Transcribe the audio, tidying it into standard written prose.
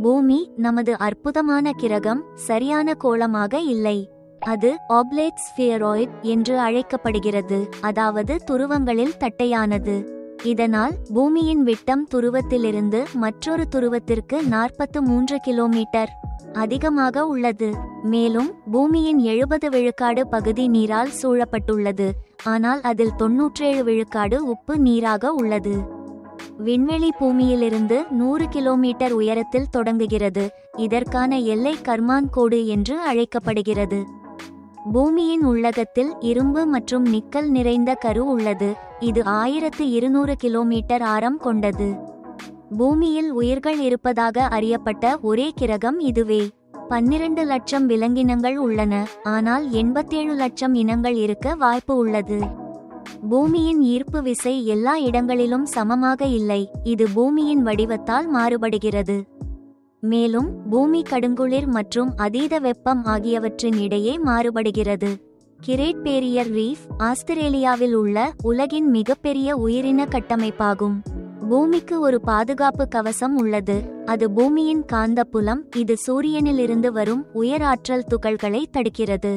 பூமி நமது அற்புதமான கிரகம் சரியான கோளமாக இல்லை. அது ஆப்லேட் ஸ்பியராய்ட் என்று அழைக்கப்படுகிறது, அதாவது துருவங்களில் தட்டையானது. இதனால் பூமியின் விட்டம் துருவத்திலிருந்து மற்றொரு துருவத்திற்கு 43 கிலோமீட்டர் அதிகமாக உள்ளது. மேலும் பூமியின் 70 விழுக்காடு பகுதி நீரால் சூழப்பட்டுள்ளது, ஆனால் அதில் 97 விழுக்காடு உப்பு நீராக உள்ளது. விண்வெளி பூமியிலிருந்து 100 கிலோமீட்டர் உயரத்தில் தொடங்குகிறது. இதற்கான எல்லை கர்மான் கோடு என்று அழைக்கப்படுகிறது. பூமியின் உள்ளகத்தில் இரும்பு மற்றும் நிக்கல் நிறைந்த கரு உள்ளது. இது 1200 கிலோமீட்டர் ஆரம் கொண்டது. பூமியில் உயிர்கள் இருப்பதாக அறியப்பட்ட ஒரே கிரகம் இதுவே. 12 லட்சம் விலங்கினங்கள் உள்ளன, ஆனால் 87 லட்சம் இனங்கள் இருக்க வாய்ப்பு உள்ளது. பூமியின் ஈர்ப்பு விசை எல்லா இடங்களிலும் சமமாக இல்லை, இது பூமியின் வடிவத்தால் மாறுபடுகிறது. மேலும் பூமி கடுங்குளிர் மற்றும் அதீத வெப்பம் ஆகியவற்றின் இடையே மாறுபடுகிறது. கிரேட் பேரியர் ரீஃப் ஆஸ்திரேலியாவில் உள்ள உலகின் மிகப்பெரிய உயிரின கட்டமைப்பாகும். பூமிக்கு ஒரு பாதுகாப்பு கவசம் உள்ளது, அது பூமியின் காந்தப்புலம். இது சூரியனிலிருந்து வரும் உயர் ஆற்றல் துகள்களை தடுக்கிறது.